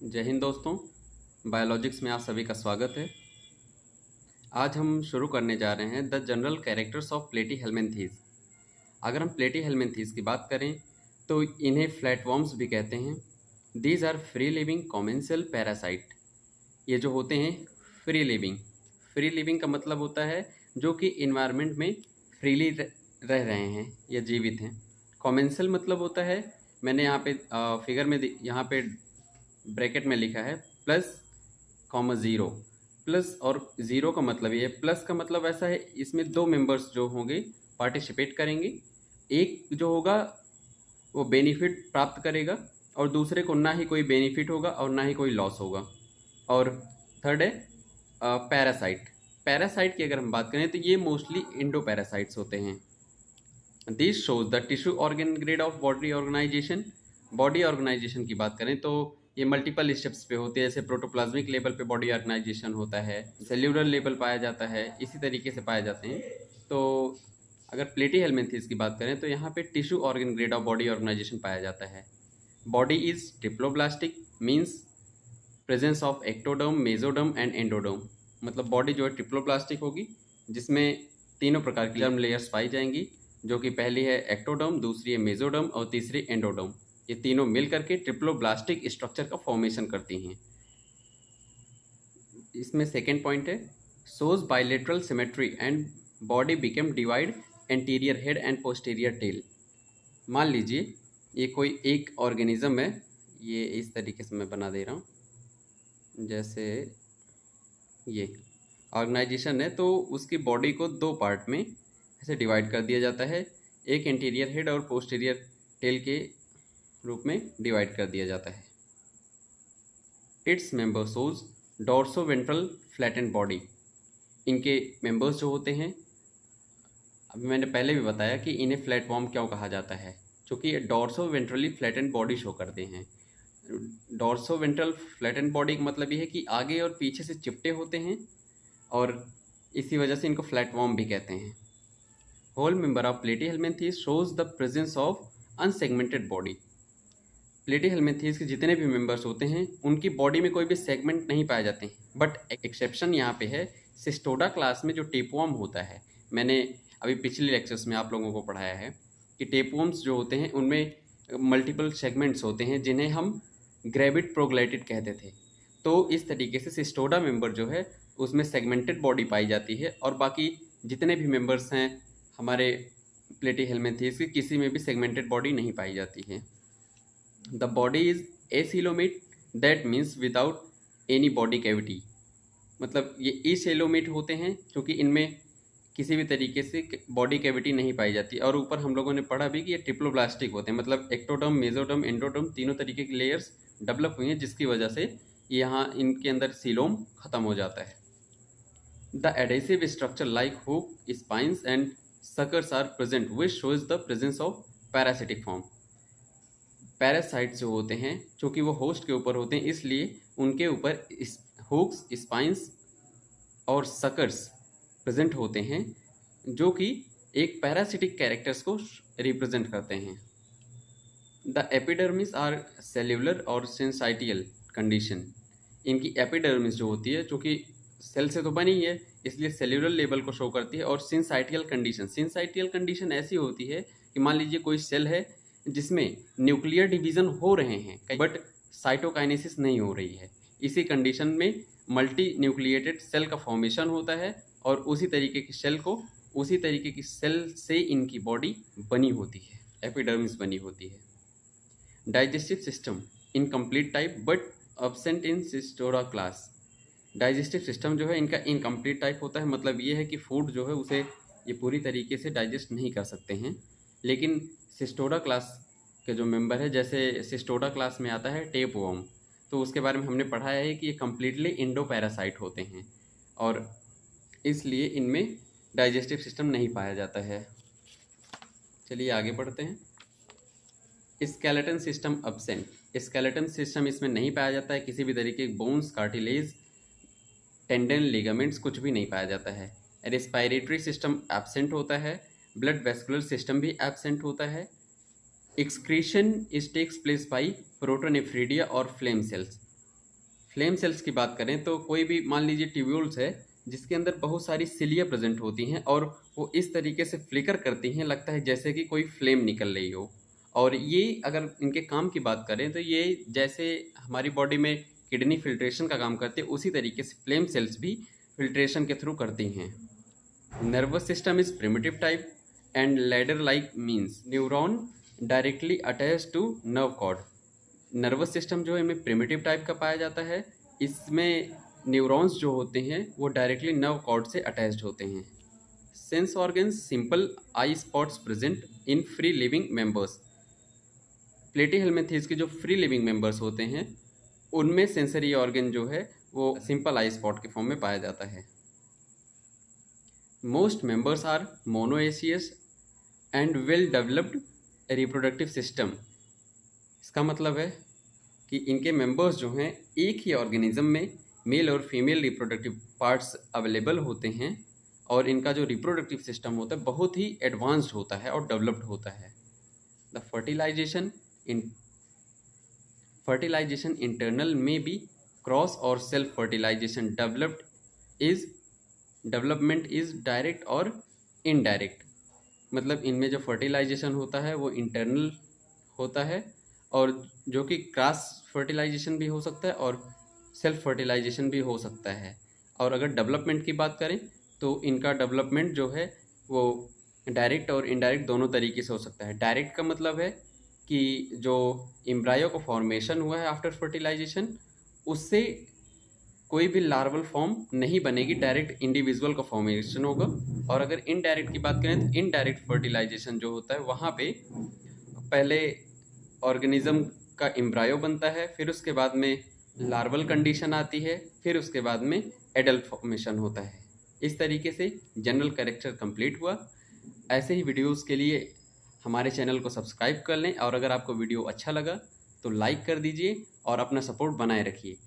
जय हिंद दोस्तों। बायोलॉजिक्स में आप सभी का स्वागत है। आज हम शुरू करने जा रहे हैं the general characters of Platyhelminthes. अगर हम प्लेटीहेल्मिन्थीज की बात करें तो इन्हें फ्लैटवर्म्स भी कहते हैं। These are free living commensal parasite. ये जो होते हैं फ्री लिविंग का मतलब होता है जो कि इन्वायरमेंट में फ्रीली रह रहे हैं या जीवित हैं। कॉमेंसल मतलब होता है, मैंने यहाँ पे फिगर में यहाँ पे ब्रैकेट में लिखा है +,0। प्लस और ज़ीरो का मतलब ये है, प्लस का मतलब ऐसा है इसमें दो मेंबर्स जो होंगे पार्टिसिपेट करेंगे। एक जो होगा वो बेनिफिट प्राप्त करेगा और दूसरे को ना ही कोई बेनिफिट होगा और ना ही कोई लॉस होगा। और थर्ड है पैरासाइट की अगर हम बात करें तो ये मोस्टली इंडो पैरासाइट्स होते हैं। This shows the tissue organ grade of body organisation. Body organisation की बात करें तो ये मल्टीपल स्टेप्स पे होते हैं। जैसे प्रोटोप्लाज्मिक लेवल पे बॉडी ऑर्गेनाइजेशन होता है, सेल्यूलर लेवल पाया जाता है, इसी तरीके से पाए जाते हैं। तो अगर प्लेटीहेल्मिन्थीज की बात करें तो यहाँ पे tissue organ grade of body organisation पाया जाता है। Body is diploblastic means presence of ectoderm, mesoderm and endoderm. मतलब बॉडी जो है ट्रिप्लोप्लास्टिक होगी जिसमें तीनों प्रकार की जर्म लेयर्स पाई जाएंगी, जो कि पहली है एक्टोडर्म, दूसरी है मेसोडर्म और तीसरी एंडोडर्म। ये तीनों मिल करके ट्रिप्लोब्लास्टिक स्ट्रक्चर का फॉर्मेशन करती हैं। इसमें सेकेंड पॉइंट है shows bilateral symmetry and body became divide anterior head and posterior tail. मान लीजिए ये कोई एक ऑर्गेनिज्म है, ये इस तरीके से मैं बना दे रहा हूँ। जैसे ये ऑर्गेनाइजेशन है तो उसकी बॉडी को दो पार्ट में ऐसे डिवाइड कर दिया जाता है, एक एंटीरियर हेड और पोस्टीरियर टेल के रूप में डिवाइड कर दिया जाता है। इट्स मेंबर सोज डॉर्सो वेंट्रल फ्लैटेंड बॉडी। इनके मेंबर्स जो होते हैं, अभी मैंने पहले भी बताया कि इन्हें फ्लैटवर्म क्यों कहा जाता है, क्योंकि ये dorso ventrally flattened body show करते हैं। डॉर्सो वेंट्रल फ्लैटेंड बॉडी का मतलब ये है कि आगे और पीछे से चिपटे होते हैं और इसी वजह से इनको फ्लैटवर्म भी कहते हैं। Whole member of Platyhelminthes shows the presence of unsegmented body. Platyhelminthes के जितने भी मेंबर्स होते हैं उनकी बॉडी में कोई भी सेगमेंट नहीं पाए जाते हैं, बट एक्सेप्शन यहाँ पे है सिस्टोडा क्लास में जो टेपवर्म होता है। मैंने अभी पिछले लेक्चर्स में आप लोगों को पढ़ाया है कि टेपवर्म्स जो होते हैं उनमें मल्टीपल सेगमेंट्स होते हैं जिन्हें हम ग्रेविड प्रोग्लाइटिड कहते थे। तो इस तरीके से सिस्टोडा मेंबर जो है उसमें सेगमेंटेड बॉडी पाई जाती है और बाकी जितने भी मेंबर्स हैं हमारे प्लेटीहेल्मिन्थीज की किसी में भी सेगमेंटेड बॉडी नहीं पाई जाती है। The body is acoelomate, that means without any body cavity। मतलब ये acoelomate होते हैं क्योंकि इनमें किसी भी तरीके से बॉडी कैविटी नहीं पाई जाती। और ऊपर हम लोगों ने पढ़ा भी कि ये ट्रिप्लोब्लास्टिक होते हैं, मतलब एक्टोडर्म, मेसोडर्म, एंडोडर्म तीनों तरीके की लेयर्स डेवलप हुई हैं जिसकी वजह से यहाँ इनके अंदर सीलोम खत्म हो जाता है। The adhesive structure like hook, spines and suckers are present which shows the presence of parasitic form. Parasites जो होते हैं क्योंकि वो होस्ट के ऊपर होते हैं इसलिए उनके ऊपर हुक्स, स्पाइंस और सकर्स प्रेजेंट होते हैं जो कि एक पैरासिटिक कैरेक्टर्स को रिप्रेजेंट करते हैं। द एपिडर्मिस आर सेल्यूलर और सिंसाइटियल कंडीशन। इनकी एपिडर्मिस जो होती है क्योंकि सेल से तो बनी है इसलिए सेल्यूलर लेवल को शो करती है। और सिंसाइटियल कंडीशन ऐसी होती है कि मान लीजिए कोई सेल है जिसमें न्यूक्लियर डिवीजन हो रहे हैं बट साइटोकाइनेसिस नहीं हो रही है। इसी कंडीशन में मल्टी न्यूक्लिएटेड सेल का फॉर्मेशन होता है और उसी तरीके की सेल से इनकी बॉडी बनी होती है, एपिडर्मिस बनी होती है। Digestive system incomplete type but absent in Cestoda class. Digestive system जो है इनका इनकम्प्लीट टाइप होता है, मतलब ये है कि फूड जो है उसे ये पूरी तरीके से डाइजेस्ट नहीं कर सकते हैं। लेकिन सिस्टोडा क्लास के जो मेंबर है, जैसे सिस्टोडा क्लास में आता है टेपवर्म, तो उसके बारे में हमने पढ़ा है कि ये कम्प्लीटली इंडो पैरासाइट होते हैं और इसलिए इनमें डाइजेस्टिव सिस्टम नहीं पाया जाता है। चलिए आगे बढ़ते हैं। Skeleton system absent. Skeleton system इसमें नहीं पाया जाता है, किसी भी तरीके के बोन्स, कार्टिलेज, टेंडन, लिगामेंट्स कुछ भी नहीं पाया जाता है। रेस्पिरेटरी सिस्टम एब्सेंट होता है, ब्लड वेस्कुलर सिस्टम भी एब्सेंट होता है। Excretion is takes place by protonephridia और फ्लेम सेल्स। फ्लेम सेल्स की बात करें तो कोई भी मान लीजिए ट्यूब्यूल्स है जिसके अंदर बहुत सारी सिलिया प्रेजेंट होती हैं और वो इस तरीके से फ्लिकर करती हैं, लगता है जैसे कि कोई फ्लेम निकल रही हो। और ये अगर इनके काम की बात करें तो ये जैसे हमारी बॉडी में किडनी फिल्ट्रेशन का काम करती है, उसी तरीके से फ्लेम सेल्स भी फिल्ट्रेशन के थ्रू करती हैं। Nervous system is primitive type and ladder like means neuron directly attach to nerve cord. Nervous system जो है इनमें प्रिमिटिव टाइप का पाया जाता है। इसमें न्यूरॉन्स जो होते हैं वो डायरेक्टली नर्व कॉर्ड से अटैच्ड होते हैं। Sense organs simple eye spots present in free living members. Platyhelminthes के जो फ्री लिविंग मेंबर्स होते हैं उनमें सेंसरी ऑर्गन जो है वो सिंपल आई स्पॉट के फॉर्म में पाया जाता है। Most members are monoecious and well developed reproductive system. इसका मतलब है कि इनके मेंबर्स जो हैं एक ही ऑर्गेनिज्म में मेल और फीमेल रिप्रोडक्टिव पार्ट्स अवेलेबल होते हैं और इनका जो रिप्रोडक्टिव सिस्टम होता है बहुत ही एडवांस्ड होता है और डेवलप्ड होता है। The fertilisation internal may be cross और self fertilisation development is direct और इनडायरेक्ट। मतलब इनमें जो फर्टिलाइजेशन होता है वो इंटरनल होता है और जो कि क्रॉस फर्टिलाइजेशन भी हो सकता है और सेल्फ फर्टिलाइजेशन भी हो सकता है। और अगर डेवलपमेंट की बात करें तो इनका डेवलपमेंट जो है वो डायरेक्ट और इनडायरेक्ट दोनों तरीके से हो सकता है। डायरेक्ट का मतलब है कि जो एम्ब्रायो का फॉर्मेशन हुआ है आफ्टर फर्टिलाइजेशन उससे कोई भी लार्वल फॉर्म नहीं बनेगी, डायरेक्ट इंडिविजुअल का फॉर्मेशन होगा। और अगर इनडायरेक्ट की बात करें तो इनडायरेक्ट फर्टिलाइजेशन जो होता है वहाँ पे पहले ऑर्गेनिज्म का एम्ब्रायो बनता है, फिर उसके बाद में लार्वल कंडीशन आती है, फिर उसके बाद में एडल्ट फॉर्मेशन होता है। इस तरीके से जनरल कैरेक्टर कंप्लीट हुआ। ऐसे ही वीडियोस के लिए हमारे चैनल को सब्सक्राइब कर लें और अगर आपको वीडियो अच्छा लगा तो लाइक कर दीजिए और अपना सपोर्ट बनाए रखिए।